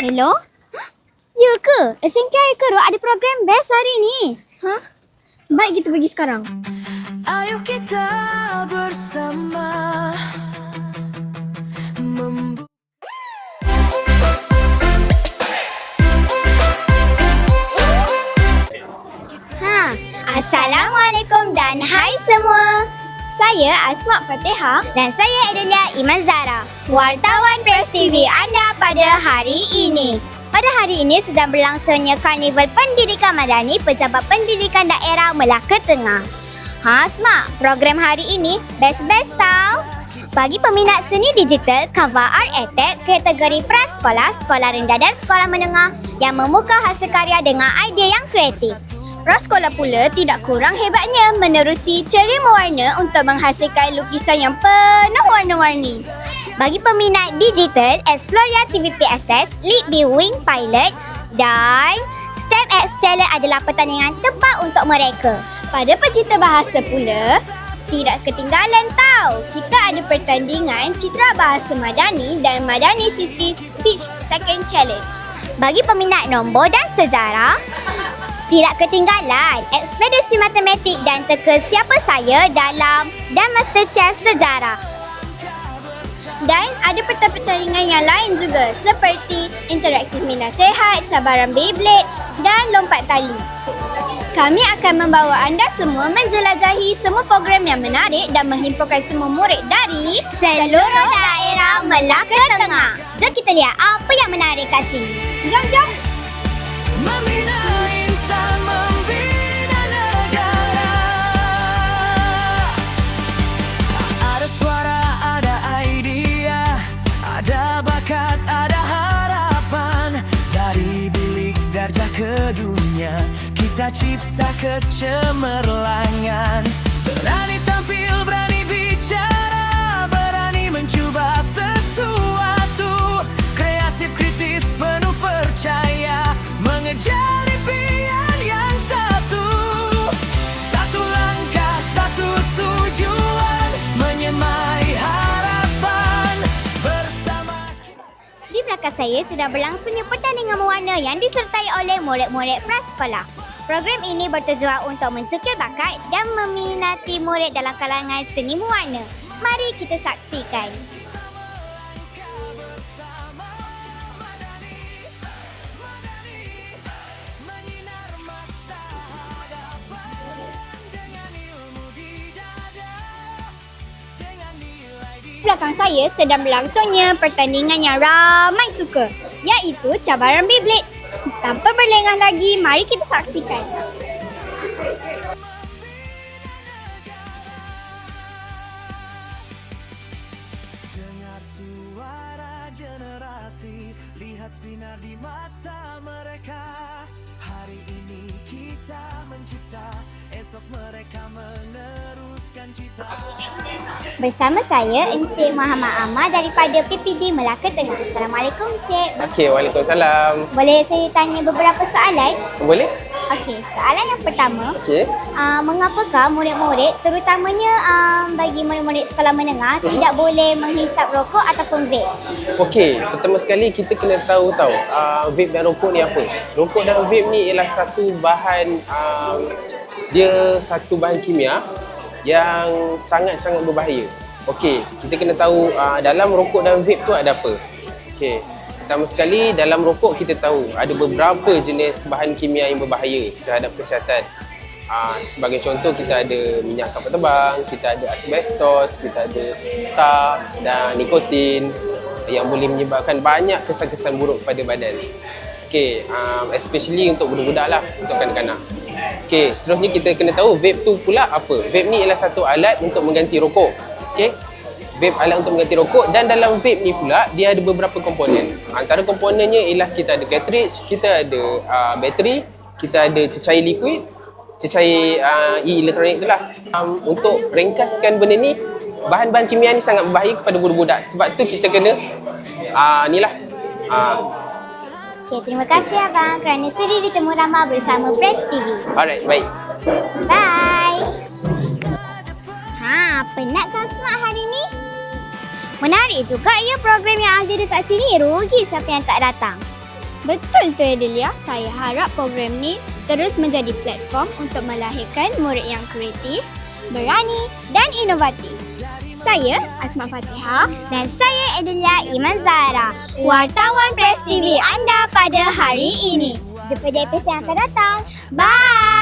Hello? Ya ke? SMK Keruk ada program best hari ni. Hah? Baik kita pergi sekarang. Ayo kita bersama Assalamualaikum dan hai semua. Saya Asma Fatihah Dan saya Adelia Iman Zara, wartawan Press TV anda pada hari ini. Pada hari ini sedang berlangsungnya Karnival Pendidikan Madani Pejabat Pendidikan Daerah Melaka Tengah. Asma, program hari ini best-best tau. Bagi peminat seni digital, Canva Art Attack kategori prasekolah, sekolah rendah dan sekolah menengah yang memukau hasil karya dengan idea yang kreatif. Prasekolah pula tidak kurang hebatnya menerusi ceria mewarna untuk menghasilkan lukisan yang penuh warna-warni. Bagi peminat digital, Exploria TVPSS, Lead B Wing Pilot dan STEM X Challenge adalah pertandingan tepat untuk mereka. Pada pecinta bahasa pula, tidak ketinggalan tau. Kita ada pertandingan Citra Bahasa Madani dan Madani 60 Speech Second Challenge. Bagi peminat nombor dan sejarah, tidak ketinggalan ekspedisi matematik dan teka siapa saya dalam dan MasterChef Sejarah. Dan ada pertandingan yang lain juga seperti interaktif minda sehat, cabaran Beyblade dan lompat tali. Kami akan membawa anda semua menjelajahi semua program yang menarik dan menghimpunkan semua murid dari Seluruh daerah Melaka Tengah. Jom kita lihat apa yang menarik kat sini. Jom, jom! membina insan, membina negara. Ada suara, ada idea, ada bakat, ada harapan. Dari bilik darjah ke dunia, kita cipta kecemerlangan. Berani tampil, berani bicara, berani mencuba sesuatu. Kreatif, kritis, penuh percaya, mengejar impian yang satu. Satu langkah, satu tujuan, menyemai harapan bersama. Di belakang saya sedang berlangsungnya pertandingan mewarna yang disertai oleh murid-murid prasekolah. Program ini bertujuan untuk mencekil bakat dan meminati murid dalam kalangan seni mewarna. Mari kita saksikan. Di belakang saya sedang berlangsungnya pertandingan yang ramai suka, iaitu cabaran Beyblade. Tanpa berlengah lagi, mari kita saksikan. Dengar suara generasi, lihat sinar di mata mereka. Hari ini kita mencipta, esok mereka meneruskan cita. Bersama saya Encik Muhammad Ahmad daripada PPD Melaka Tengah. Assalamualaikum Encik. Okey, waalaikumsalam. Boleh saya tanya beberapa soalan? Boleh? Okey, soalan yang pertama. Okey. Mengapakah murid-murid, terutamanya bagi murid-murid sekolah menengah, tidak boleh menghisap rokok ataupun vape? Okey, pertama sekali kita kena tahu vape dan rokok ni apa. Rokok dan vape ni ialah satu bahan dia satu bahan kimia yang sangat-sangat berbahaya. Okey, kita kena tahu dalam rokok dan vape tu ada apa. Okey. Pertama sekali, dalam rokok kita tahu ada beberapa jenis bahan kimia yang berbahaya terhadap kesihatan. Sebagai contoh, kita ada minyak kapal terbang, kita ada asbestos, kita ada tar dan nikotin yang boleh menyebabkan banyak kesan-kesan buruk pada badan. Okey, especially untuk budak-budak lah, untuk kanak-kanak. Okey, seterusnya kita kena tahu vape tu pula apa. Vape ni ialah satu alat untuk mengganti rokok. Okey. Vape alat untuk mengganti rokok, dan dalam vape ni pula dia ada beberapa komponen. Antara komponennya ialah kita ada cartridge, kita ada bateri, kita ada cecair liquid, cecair e-elektronik itulah. Untuk ringkaskan benda ni, bahan-bahan kimia ni sangat berbahaya kepada budak-budak. Sebab tu kita kena inilah. Okey, terima kasih abang kerana sudi ditemu ramah bersama Press TV. Alright, baik. Bye. Penat kan Asma hari ni? Menarik juga ya program yang ada dekat sini. Rugi siapa yang tak datang. Betul tu Adelia, saya harap program ni terus menjadi platform untuk melahirkan murid yang kreatif, berani dan inovatif. Saya Asma Fatihah Dan saya Adelia Iman Zahra, wartawan Press TV anda pada hari ini. Jumpa di episod yang akan datang. Bye!